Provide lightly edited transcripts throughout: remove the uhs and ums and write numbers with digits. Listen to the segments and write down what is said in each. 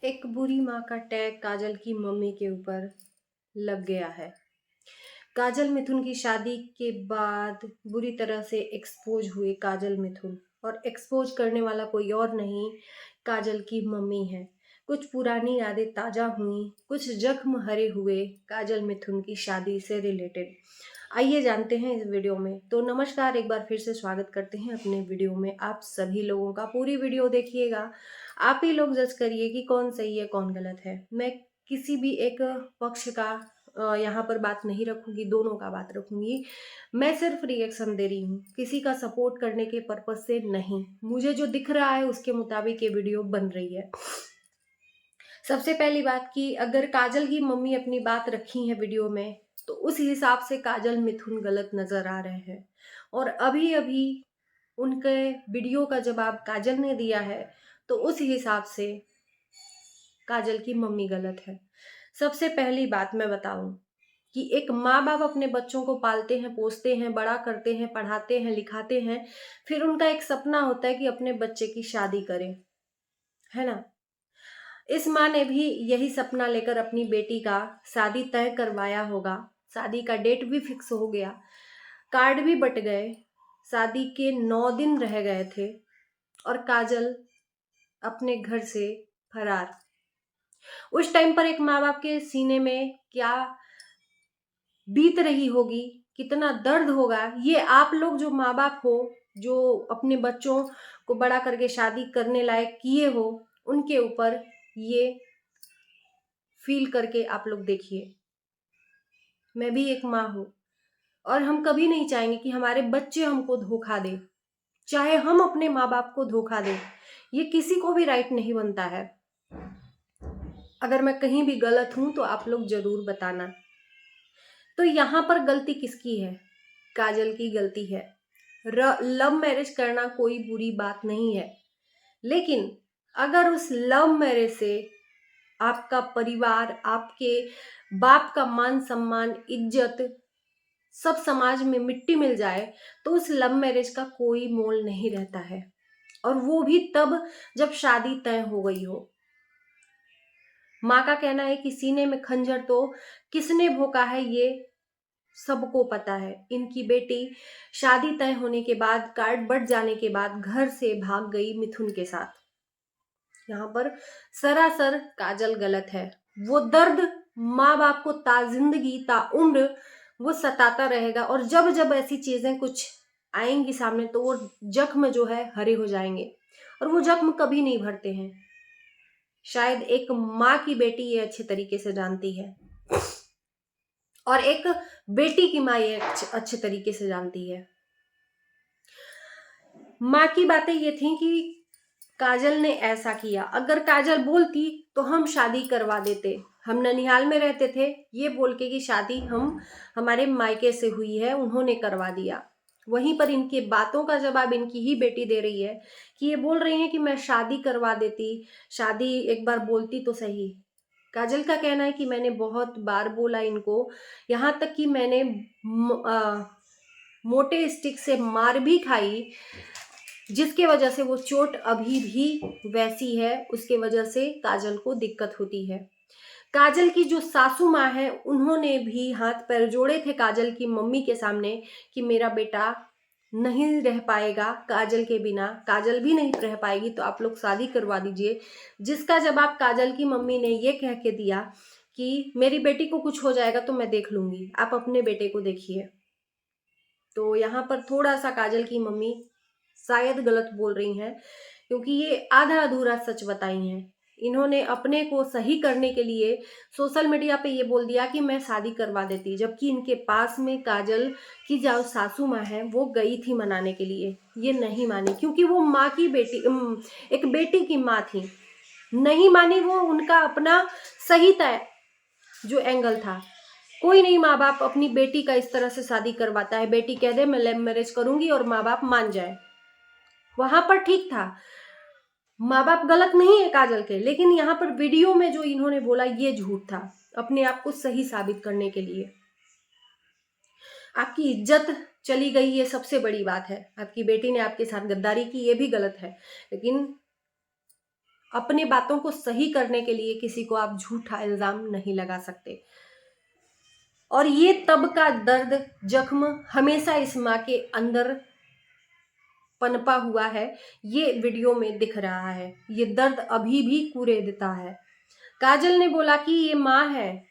एक बुरी माँ का टैग काजल की मम्मी के ऊपर लग गया है। काजल मिथुन की शादी के बाद बुरी तरह से एक्सपोज हुए काजल मिथुन, और एक्सपोज करने वाला कोई और नहीं, काजल की मम्मी है। कुछ पुरानी यादें ताजा हुई, कुछ जख्म हरे हुए काजल मिथुन की शादी से रिलेटेड। आइए जानते हैं इस वीडियो में। तो नमस्कार, एक बार फिर से स्वागत करते हैं अपने वीडियो में आप सभी लोगों का। पूरी वीडियो देखिएगा, आप ही लोग जज करिए कि कौन सही है कौन गलत है। मैं किसी भी एक पक्ष का यहाँ पर बात नहीं रखूंगी, दोनों का बात रखूंगी। मैं सिर्फ रिएक्शन दे रही हूँ, किसी का सपोर्ट करने के पर्पज से नहीं। मुझे जो दिख रहा है उसके मुताबिक ये वीडियो बन रही है। सबसे पहली बात कि अगर काजल की मम्मी अपनी बात रखी है वीडियो में, तो उस हिसाब से काजल मिथुन गलत नजर आ रहे हैं। और अभी अभी उनके वीडियो का जवाब काजल ने दिया है, तो उस हिसाब से काजल की मम्मी गलत है। सबसे पहली बात मैं बताऊं कि एक माँ बाप अपने बच्चों को पालते हैं, पोसते हैं, बड़ा करते हैं, पढ़ाते हैं, लिखाते हैं। फिर उनका एक सपना होता है कि अपने बच्चे की शादी करें, है ना। इस माँ ने भी यही सपना लेकर अपनी बेटी का शादी तय करवाया होगा। शादी का डेट भी फिक्स हो गया, कार्ड भी बट गए, शादी के 9 दिन रह गए थे, और काजल अपने घर से फरार। उस टाइम पर एक माँ बाप के सीने में क्या बीत रही होगी, कितना दर्द होगा, ये आप लोग जो माँ बाप हो, जो अपने बच्चों को बड़ा करके शादी करने लायक किए हो, उनके ऊपर ये फील करके आप लोग देखिए। मैं भी एक माँ हूं, और हम कभी नहीं चाहेंगे कि हमारे बच्चे हमको धोखा दे, चाहे हम अपने माँ बाप को धोखा दें। ये किसी को भी राइट नहीं बनता है। अगर मैं कहीं भी गलत हूं तो आप लोग जरूर बताना। तो यहाँ पर गलती किसकी है? काजल की गलती है। लव मैरिज करना कोई बुरी बात नहीं है, लेकिन अगर उस लव मैरिज से आपका परिवार, आपके बाप का मान सम्मान, इज्जत सब समाज में मिट्टी मिल जाए, तो उस लव मैरिज का कोई मोल नहीं रहता है। और वो भी तब जब शादी तय हो गई हो। माँ का कहना है कि सीने में खंजर तो किसने भोंका है, ये सबको पता है। इनकी बेटी शादी तय होने के बाद, कार्ड बट जाने के बाद घर से भाग गई मिथुन के साथ। यहाँ पर सरासर काजल गलत है। वो दर्द माँ बाप को ताजिंदगी, ताउम्र वो सताता रहेगा, और जब जब ऐसी चीजें कुछ आएंगी सामने, तो वो जख्म जो है हरे हो जाएंगे, और वो जख्म कभी नहीं भरते हैं। शायद एक माँ की बेटी ये अच्छे तरीके से जानती है, और एक बेटी की माँ ये अच्छे तरीके से जानती है। माँ की बातें ये थी कि काजल ने ऐसा किया, अगर काजल बोलती तो हम शादी करवा देते। हम ननिहाल में रहते थे, ये बोल के कि शादी हम हमारे मायके से हुई है, उन्होंने करवा दिया। वहीं पर इनकी बातों का जवाब इनकी ही बेटी दे रही है कि ये बोल रही है कि मैं शादी करवा देती, शादी एक बार बोलती तो सही। काजल का कहना है कि मैंने बहुत बार बोला इनको, यहाँ तक कि मैंने मोटे स्टिक से मार भी खाई, जिसके वजह से वो चोट अभी भी वैसी है। उसके वजह से काजल को दिक्कत होती है। काजल की जो सासू माँ है, उन्होंने भी हाथ पैर जोड़े थे काजल की मम्मी के सामने कि मेरा बेटा नहीं रह पाएगा काजल के बिना, काजल भी नहीं रह पाएगी, तो आप लोग शादी करवा दीजिए। जिसका जवाब काजल की मम्मी ने ये कह के दिया कि मेरी बेटी को कुछ हो जाएगा तो मैं देख लूंगी, आप अपने बेटे को देखिए। तो यहाँ पर थोड़ा सा काजल की मम्मी शायद गलत बोल रही हैं, क्योंकि ये आधा अधूरा सच बताई हैं। इन्होंने अपने को सही करने के लिए सोशल मीडिया पे ये बोल दिया कि मैं शादी करवा देती, जबकि इनके पास में काजल की जो सासू माँ है वो गई थी मनाने के लिए, ये नहीं मानी, क्योंकि वो माँ की बेटी, एक बेटी की माँ थी। नहीं मानी, वो उनका अपना सही तय जो एंगल था। कोई नहीं माँ बाप अपनी बेटी का इस तरह से शादी करवाता है, बेटी कह दे मैं लव मैरिज करूंगी और माँ बाप मान जाए। वहां पर ठीक था, माँ बाप गलत नहीं है काजल के, लेकिन यहाँ पर वीडियो में जो इन्होंने बोला ये झूठ था, अपने आप को सही साबित करने के लिए। आपकी इज्जत चली गई, ये सबसे बड़ी बात है। आपकी बेटी ने आपके साथ गद्दारी की, ये भी गलत है, लेकिन अपने बातों को सही करने के लिए किसी को आप झूठा इल्जाम नहीं लगा सकते। और ये तब का दर्द, जख्म हमेशा इस माँ के अंदर पनपा हुआ है, ये वीडियो में दिख रहा है। ये दर्द अभी भी कुरेदता है। काजल ने बोला कि ये माँ है,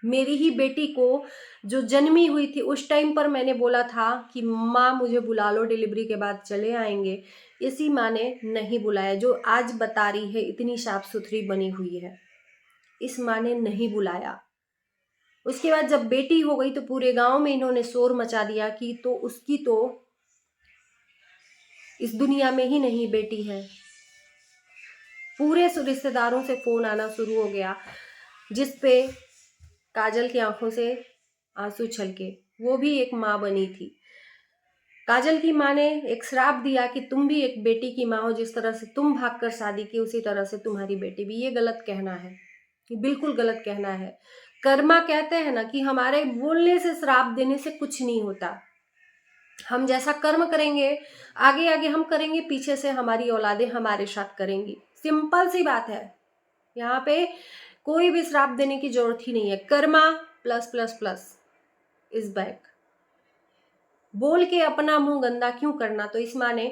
मेरी ही बेटी को जो जन्मी हुई थी उस टाइम पर मैंने बोला था कि माँ मुझे बुला लो, डिलीवरी के बाद चले आएंगे। इसी माँ ने नहीं बुलाया, जो आज बता रही है इतनी साफ सुथरी बनी हुई है, इस माँ ने नहीं बुलाया। उसके बाद जब बेटी हो गई तो पूरे गांव में इन्होंने शोर मचा दिया कि तो उसकी तो इस दुनिया में ही नहीं बेटी है। पूरे रिश्तेदारों से फोन आना शुरू हो गया, जिसपे काजल की आंखों से आंसू छलके। वो भी एक माँ बनी थी। काजल की माँ ने एक श्राप दिया कि तुम भी एक बेटी की माँ हो, जिस तरह से तुम भागकर शादी की उसी तरह से तुम्हारी बेटी भी। ये गलत कहना है, ये बिल्कुल गलत कहना है। कर्मा कहते हैं ना कि हमारे बोलने से, श्राप देने से कुछ नहीं होता। हम जैसा कर्म करेंगे, आगे आगे हम करेंगे, पीछे से हमारी औलादें हमारे साथ करेंगी। सिंपल सी बात है। यहाँ पे कोई भी श्राप देने की जरूरत ही नहीं है। Karma plus plus plus is back. बोल के अपना मुंह गंदा क्यों करना। तो इस माँ ने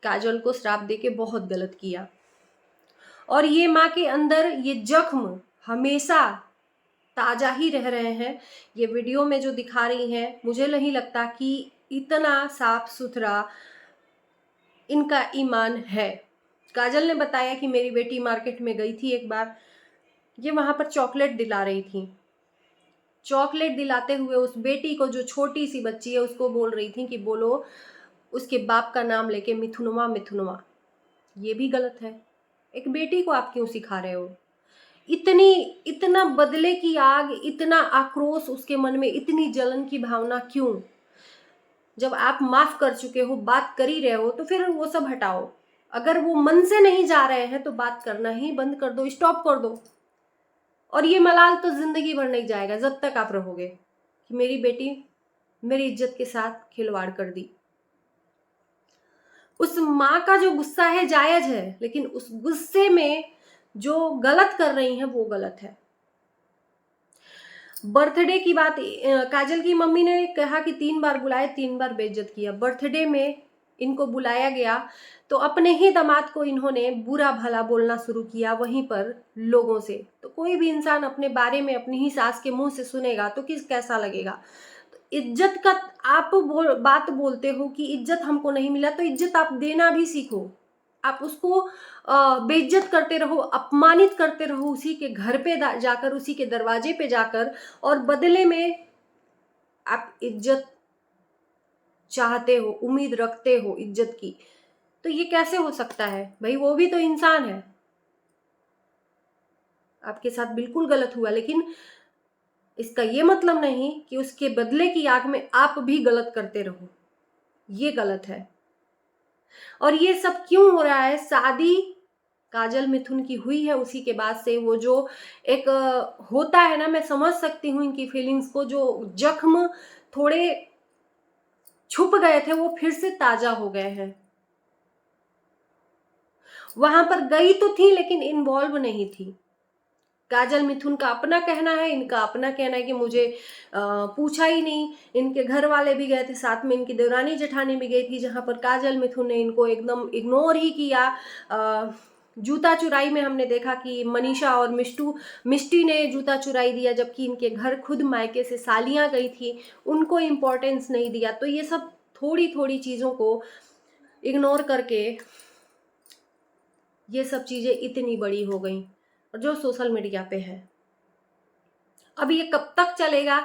काजल को श्राप दे के बहुत गलत किया। और ये माँ के अंदर ये जख्म हमेशा ताजा ही रह रहे हैं। ये वीडियो में जो दिखा रही हैं, मुझे नहीं लगता कि इतना साफ सुथरा इनका ईमान है। काजल ने बताया कि मेरी बेटी मार्केट में गई थी एक बार, ये वहां पर चॉकलेट दिला रही थी। चॉकलेट दिलाते हुए उस बेटी को, जो छोटी सी बच्ची है, उसको बोल रही थी कि बोलो उसके बाप का नाम लेके मिथुनवा मिथुनवा। ये भी गलत है। एक बेटी को आप क्यों सिखा रहे हो? इतना बदले की आग, इतना आक्रोश उसके मन में, इतनी जलन की भावना क्यों? जब आप माफ कर चुके हो, बात कर ही रहे हो, तो फिर वो सब हटाओ। अगर वो मन से नहीं जा रहे हैं तो बात करना ही बंद कर दो, स्टॉप कर दो। और ये मलाल तो जिंदगी भर नहीं जाएगा जब तक आप रहोगे कि मेरी बेटी मेरी इज्जत के साथ खिलवाड़ कर दी। उस माँ का जो गुस्सा है जायज है, लेकिन उस गुस्से में जो गलत कर रही है वो गलत है। बर्थडे की बात, काजल की मम्मी ने कहा कि 3 बार बुलाए, 3 बार बेइज्जत किया। बर्थडे में इनको बुलाया गया तो अपने ही दामाद को इन्होंने बुरा भला बोलना शुरू किया वहीं पर लोगों से। तो कोई भी इंसान अपने बारे में अपनी ही सास के मुंह से सुनेगा तो कैसा लगेगा। तो इज्जत का आप बात बोलते हो कि इज्जत हमको नहीं मिला, तो इज्जत आप देना भी सीखो। आप उसको बेइज्जत करते रहो, अपमानित करते रहो उसी के घर पे जाकर, उसी के दरवाजे पे जाकर, और बदले में आप इज्जत चाहते हो, उम्मीद रखते हो इज्जत की। तो ये कैसे हो सकता है भाई? वो भी तो इंसान है। आपके साथ बिल्कुल गलत हुआ, लेकिन इसका ये मतलब नहीं कि उसके बदले की आग में आप भी गलत करते रहो। ये गलत है। और ये सब क्यों हो रहा है? शादी काजल मिथुन की हुई है, उसी के बाद से वो जो एक होता है ना, मैं समझ सकती हूँ इनकी फीलिंग्स को। जो जख्म थोड़े छुप गए थे वो फिर से ताजा हो गए हैं। वहां पर गई तो थी लेकिन इन्वॉल्व नहीं थी। काजल मिथुन का अपना कहना है, इनका अपना कहना है कि मुझे पूछा ही नहीं। इनके घर वाले भी गए थे साथ में, इनकी देवरानी जेठानी भी गई थी, जहां पर काजल मिथुन ने इनको एकदम इग्नोर ही किया। जूता चुराई में हमने देखा कि मनीषा और मिष्टी ने जूता चुराई दिया, जबकि इनके घर खुद मायके से सालियां गई थी, उनको इम्पोर्टेंस नहीं दिया। तो ये सब थोड़ी थोड़ी चीजों को इग्नोर करके ये सब चीजें इतनी बड़ी हो गई, और जो सोशल मीडिया पे है। अब ये कब तक चलेगा?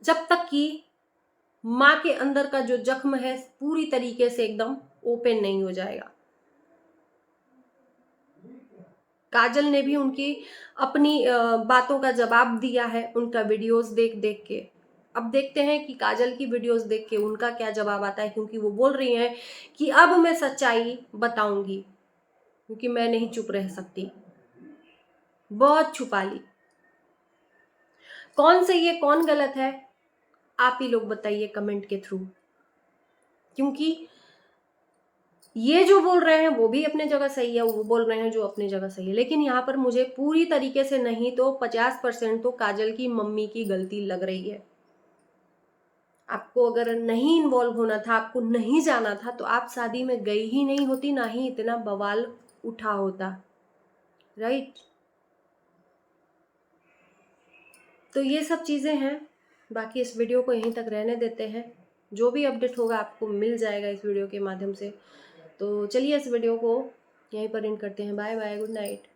जब तक कि माँ के अंदर का जो जख्म है पूरी तरीके से एकदम ओपन नहीं हो जाएगा। काजल ने भी उनकी अपनी बातों का जवाब दिया है, उनका वीडियोस देख देख के। अब देखते हैं कि काजल की वीडियोस देख के उनका क्या जवाब आता है, क्योंकि वो बोल रही हैं कि अब मैं सच्चाई बताऊंगी, क्योंकि मैं नहीं चुप रह सकती, बहुत छुपा ली। कौन सही है कौन गलत है, आप ही लोग बताइए कमेंट के थ्रू। क्योंकि ये जो बोल रहे हैं वो भी अपने जगह सही है, वो बोल रहे हैं जो अपनी जगह सही है, लेकिन यहाँ पर मुझे पूरी तरीके से नहीं तो 50% तो काजल की मम्मी की गलती लग रही है। आपको अगर नहीं इन्वॉल्व होना था, आपको नहीं जाना था, तो आप शादी में गई ही नहीं होती, ना ही इतना बवाल उठा होता, राइट। तो ये सब चीज़ें हैं। बाकी इस वीडियो को यहीं तक रहने देते हैं। जो भी अपडेट होगा आपको मिल जाएगा इस वीडियो के माध्यम से। तो चलिए इस वीडियो को यहीं पर एंड करते हैं। Bye bye, good night.